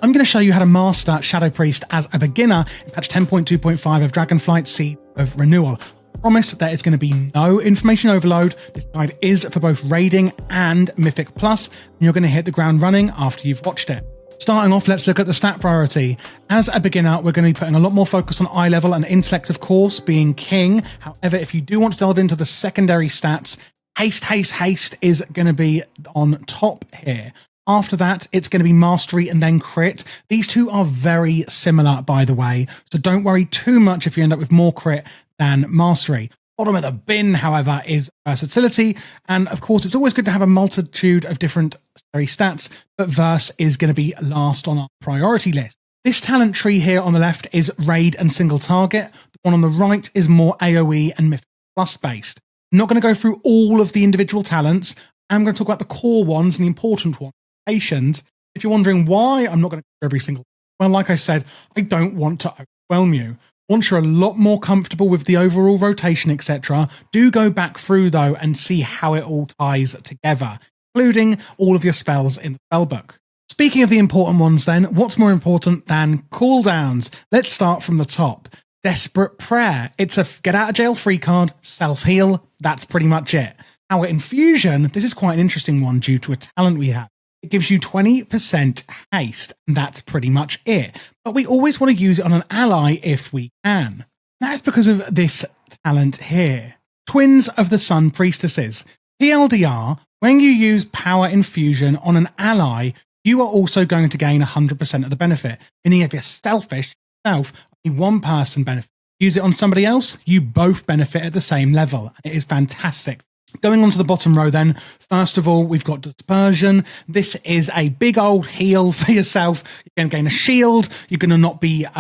I'm going to show you how to master Shadow Priest as a beginner in patch 10.2.5 of Dragonflight Seed of Renewal. I promise that it's going to be no information overload. This guide is for both raiding and Mythic Plus, and you're going to hit the ground running after you've watched it. Starting off, let's look at the stat priority. As a beginner, we're going to be putting a lot more focus on eye level and intellect, of course, being king. However, if you do want to delve into the secondary stats, haste is going to be on top here. After that, it's going to be mastery and then crit. These two are very similar, by the way, so don't worry too much if you end up with more crit than mastery. Bottom of the bin, however, is versatility, and of course it's always good to have a multitude of different scary stats, but verse is going to be last on our priority list. This talent tree here on the left is raid and single target. The one on the right is more AoE and Mythic Plus based. I'm not going to go through all of the individual talents. I'm going to talk about the core ones and the important ones. If you're wondering why I'm not going to cover every single, well, like I said, I don't want to overwhelm you. Once you're a lot more comfortable with the overall rotation, etc., do go back through though and see how it all ties together, including all of your spells in the spellbook. Speaking of the important ones then, what's more important than cooldowns? Let's start from the top. Desperate Prayer. It's a get out of jail free card, self-heal, that's pretty much it. Our infusion, this is quite an interesting one due to a talent we have. It gives you 20% haste, and that's pretty much it. But we always want to use it on an ally if we can. That's because of this talent here. Twins of the Sun Priestesses. TLDR, when you use Power Infusion on an ally, you are also going to gain 100% of the benefit. Meaning if you're selfish, only one person benefits. Use it on somebody else, you both benefit at the same level. It is fantastic. Going on to the bottom row then, first of all, we've got Dispersion. This is a big old heal for yourself. You're going to gain a shield. You're going to not be, you're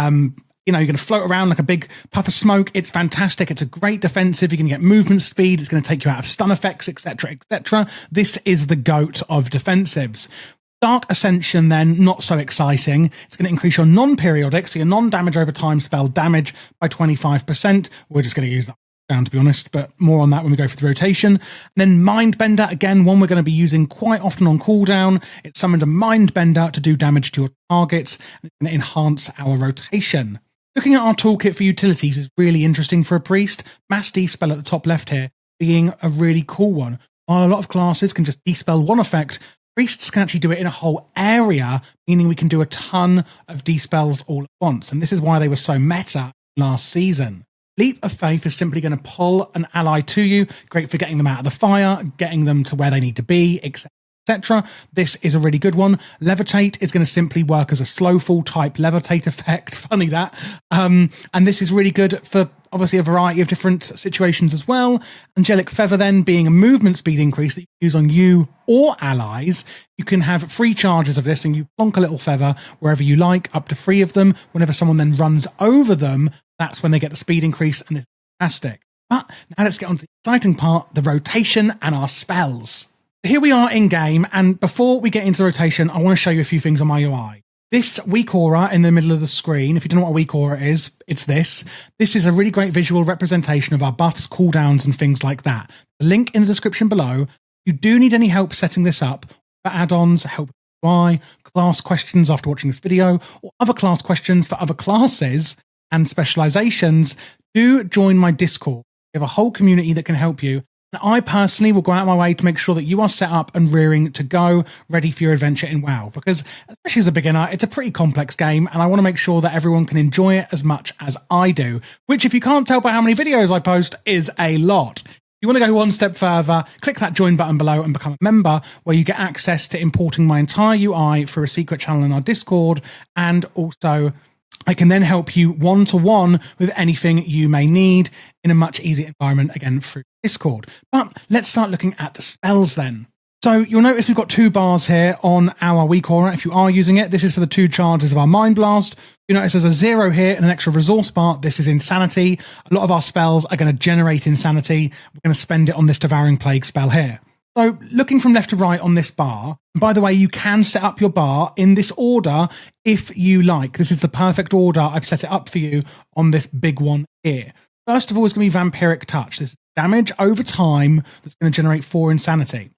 going to float around like a big puff of smoke. It's fantastic. It's a great defensive. You're going to get movement speed. It's going to take you out of stun effects, etc., etc. This is the GOAT of defensives. Dark Ascension then, not so exciting. It's going to increase your non-periodic, so your non-damage over time spell damage by 25%. We're just going to use that down, to be honest, but more on that when we go for the rotation. And then Mindbender, again, one we're going to be using quite often on cooldown. It summons a Mindbender to do damage to your targets, and it's going to enhance our rotation. Looking at our toolkit for utilities is really interesting for a priest. Mass Dispel at the top left here being a really cool one. While a lot of classes can just dispel one effect, priests can actually do it in a whole area, meaning we can do a ton of dispels all at once. And this is why they were so meta last season. Leap of Faith is simply going to pull an ally to you. Great for getting them out of the fire, getting them to where they need to be, etc. This is a really good one. Levitate is going to simply work as a slow fall type levitate effect. Funny that. And this is really good for obviously a variety of different situations as well. Angelic Feather then being a movement speed increase that you use on you or allies. You can have free charges of this and you plonk a little feather wherever you like, up to 3 of them. Whenever someone then runs over them, that's when they get the speed increase, and it's fantastic. But now let's get on to the exciting part, the rotation and our spells. Here we are in game, and before we get into the rotation, I want to show you a few things on my UI. This weak aura in the middle of the screen, if you don't know what a weak aura is, it's this. This is a really great visual representation of our buffs, cooldowns, and things like that. The link in the description below. If you do need any help setting this up, for add-ons, help with UI, class questions after watching this video, or other class questions for other classes and specializations, do join my Discord. We have a whole community that can help you. And I personally will go out of my way to make sure that you are set up and rearing to go, ready for your adventure in WoW. Because especially as a beginner, it's a pretty complex game, and I want to make sure that everyone can enjoy it as much as I do. Which, if you can't tell by how many videos I post, is a lot. If you want to go one step further, click that join button below and become a member, where you get access to importing my entire UI through a secret channel in our Discord, and also I can then help you one-to-one with anything you may need in a much easier environment, again, through Discord. But let's start looking at the spells then. So you'll notice we've got 2 bars here on our weak aura. If you are using it, this is for the 2 charges of our Mind Blast. You notice there's a 0 here and an extra resource bar. This is Insanity. A lot of our spells are going to generate Insanity. We're going to spend it on this Devouring Plague spell here. So looking from left to right on this bar, and by the way, you can set up your bar in this order if you like. This is the perfect order. I've set it up for you on this big one here. First of all, it's going to be Vampiric Touch. This is damage over time that's going to generate 4 Insanity.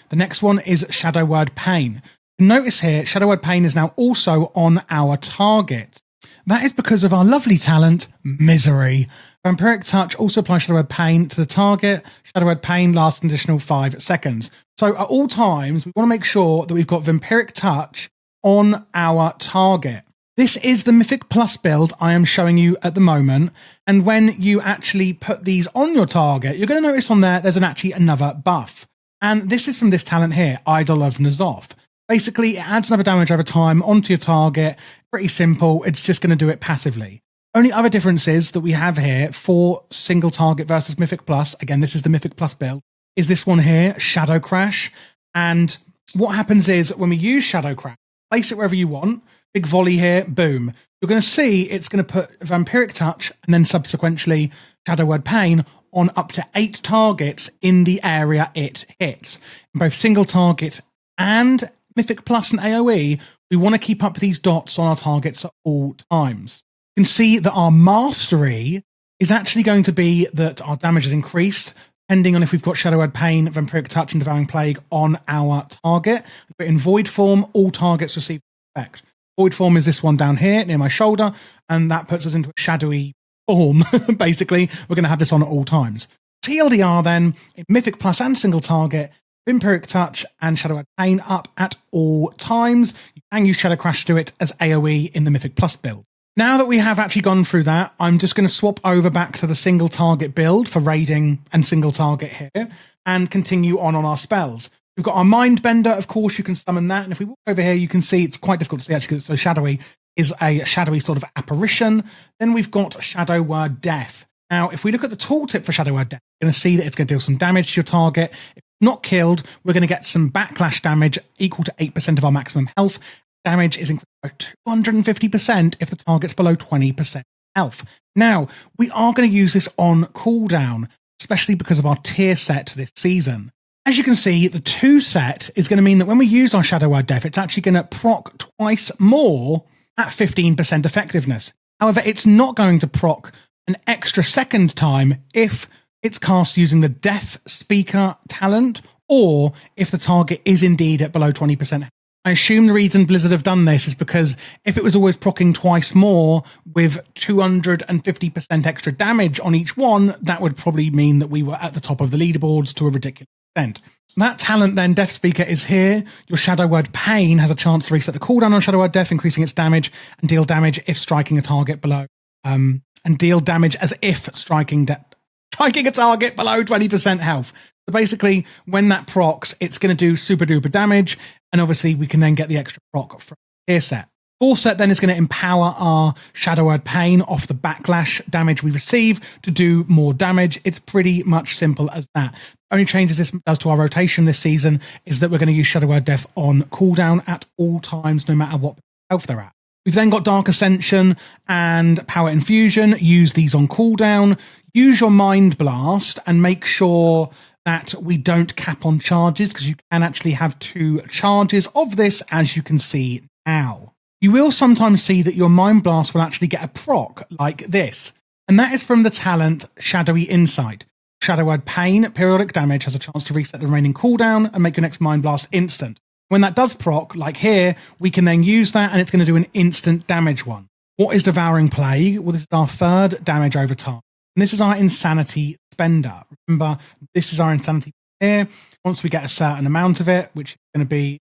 The next one is Shadow Word Pain. Notice here, Shadow Word Pain is now also on our target. That is because of our lovely talent, Misery. Vampiric Touch also applies Shadow Word Pain to the target. Shadow Word Pain lasts an additional 5 seconds. So at all times, we want to make sure that we've got Vampiric Touch on our target. This is the Mythic Plus build I am showing you at the moment. And when you actually put these on your target, you're going to notice on there's actually another buff. And this is from this talent here, Idol of N'Zoth. Basically, it adds another damage over time onto your target. Pretty simple. It's just going to do it passively. Only other differences that we have here for single target versus Mythic Plus, again, this is the Mythic Plus build, is this one here, Shadow Crash. And what happens is when we use Shadow Crash, place it wherever you want, big volley here, boom. You're going to see it's going to put Vampiric Touch and then subsequently Shadow Word Pain on up to 8 targets in the area it hits. In both single target and Mythic Plus and AoE, we want to keep up these dots on our targets at all times. You can see that our mastery is actually going to be that our damage is increased, depending on if we've got Shadow Word Pain, Vampiric Touch, and Devouring Plague on our target. But in Void form, all targets receive effect. Void form is this one down here near my shoulder, and that puts us into a shadowy form. Basically, we're going to have this on at all times. TLDR then, in Mythic Plus and single target, Vampiric Touch and Shadow Word Pain up at all times. You can use Shadow Crash to do it as AoE in the Mythic Plus build. Now that we have actually gone through that, I'm just going to swap over back to the single target build for raiding and single target here and continue on our spells. We've got our Mindbender, of course, you can summon that. And if we walk over here, you can see it's quite difficult to see actually because it's so shadowy, is a shadowy sort of apparition. Then we've got Shadow Word Death. Now, if we look at the tooltip for Shadow Word Death, you're going to see that it's going to deal some damage to your target. If not killed, we're going to get some backlash damage equal to 8% of our maximum health. Damage is increased by 250% if the target's below 20% health. Now, we are going to use this on cooldown, especially because of our tier set this season. As you can see, the 2 set is going to mean that when we use our Shadow Word Death, it's actually going to proc twice more at 15% effectiveness. However, it's not going to proc an extra second time if it's cast using the Death Speaker talent or if the target is indeed at below 20%. I assume the reason Blizzard have done this is because if it was always proccing twice more with 250% extra damage on each one, that would probably mean that we were at the top of the leaderboards to a ridiculous extent. That talent then, Death Speaker, is here. Your Shadow Word Pain has a chance to reset the cooldown on Shadow Word Death, increasing its damage and deal damage if striking a target below. And deal damage as if striking a target below 20% health. So basically, when that procs, it's going to do super duper damage. And obviously, we can then get the extra proc from the tier set. 4 set then is going to empower our Shadow Word Pain off the backlash damage we receive to do more damage. It's pretty much simple as that. The only changes this does to our rotation this season is that we're going to use Shadow Word Death on cooldown at all times, no matter what health they're at. We've then got Dark Ascension and Power Infusion. Use these on cooldown. Use your Mind Blast and make sure that we don't cap on charges because you can actually have 2 charges of this, as you can see now. You will sometimes see that your Mind Blast will actually get a proc like this, and that is from the talent Shadowy Insight. Shadow Word Pain, periodic damage, has a chance to reset the remaining cooldown and make your next Mind Blast instant. When that does proc, like here, we can then use that and it's going to do an instant damage one. What is Devouring Plague? Well, this is our 3rd damage over time. And this is our Insanity Spender. Remember, this is our Insanity here. Once we get a certain amount of it, which is going to be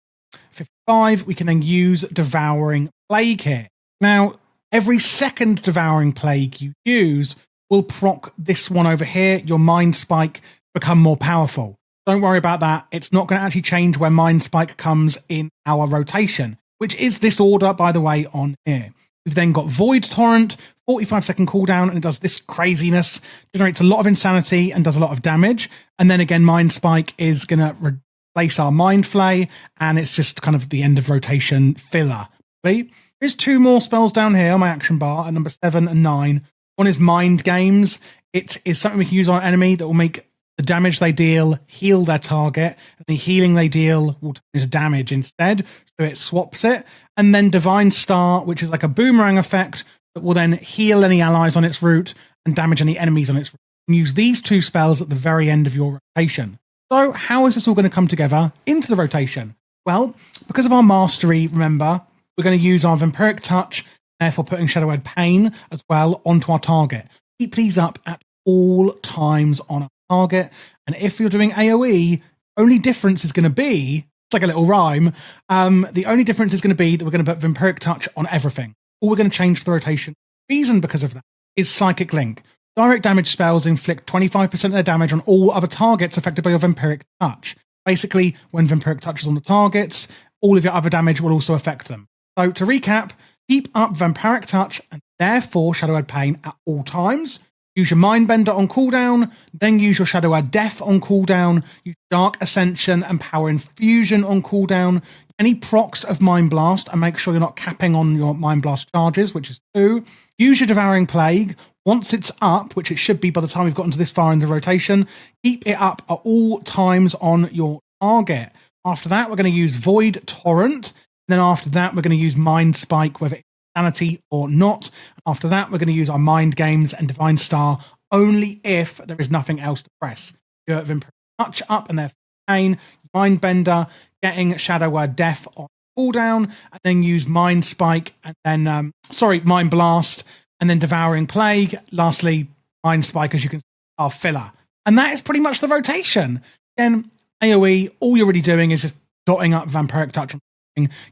55, we can then use Devouring Plague here. Now, every second Devouring Plague you use will proc this one over here. Your Mind Spike become more powerful. Don't worry about that. It's not going to actually change where Mind Spike comes in our rotation, which is this order, by the way, on here. We've then got Void Torrent, 45-second cooldown, and it does this craziness, generates a lot of insanity and does a lot of damage. And then again, Mind Spike is going to replace our Mind Flay, and it's just kind of the end of rotation filler. There's 2 more spells down here on my action bar at number 7 and 9. One is Mind Games. It is something we can use on an enemy that will make the damage they deal heal their target, and the healing they deal will turn into damage instead, so it swaps it. And then Divine Star, which is like a boomerang effect that will then heal any allies on its route and damage any enemies on its route. You can use these 2 spells at the very end of your rotation. So how is this all going to come together into the rotation? Well, because of our mastery, remember, we're going to use our Vampiric Touch, therefore putting Shadowed Pain as well onto our target. Keep these up at all times on our target. And if you're doing AoE, only difference is going to be, it's like a little rhyme, the only difference is going to be that we're going to put Vampiric Touch on everything. All we're going to change for the rotation. Reason because of that is Psychic Link. Direct damage spells inflict 25% of their damage on all other targets affected by your Vampiric Touch. Basically, when Vampiric Touch is on the targets, all of your other damage will also affect them. So to recap, keep up Vampiric Touch and therefore Shadowed Pain at all times. Use your Mindbender on cooldown, then use your Shadowed Death on cooldown, use Dark Ascension and Power Infusion on cooldown, any procs of Mind Blast, and make sure you're not capping on your Mind Blast charges, which is 2. Use your Devouring Plague. Once it's up, which it should be by the time we've gotten to this far in the rotation, keep it up at all times on your target. After that, we're going to use Void Torrent. Then after that, we're going to use Mind Spike, whether it's Sanity or not. After that, we're going to use our Mind Games and Divine Star only if there is nothing else to press. Your Vampiric Touch up and therefore Pain, Mindbender, getting Shadowed Death on cooldown, and then use Mind Spike, and then, Mind Blast, and then Devouring Plague. Lastly, Mind Spike, as you can see, our filler. And that is pretty much the rotation. Again, AoE, all you're really doing is just dotting up Vampiric Touch,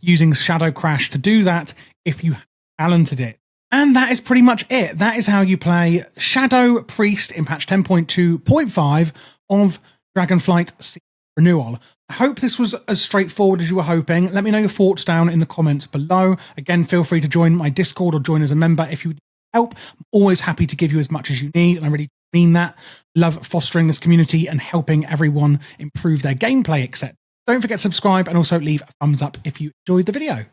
using Shadow Crash to do that if you talented it. And that is pretty much it. That is how you play Shadow Priest in patch 10.2.5 of Dragonflight Renewal. I hope this was as straightforward as you were hoping. Let me know your thoughts down in the comments below. Again, feel free to join my Discord or join as a member if you need help. I'm always happy to give you as much as you need, and I really mean that. Love fostering this community and helping everyone improve their gameplay, etc. Don't forget to subscribe and also leave a thumbs up if you enjoyed the video.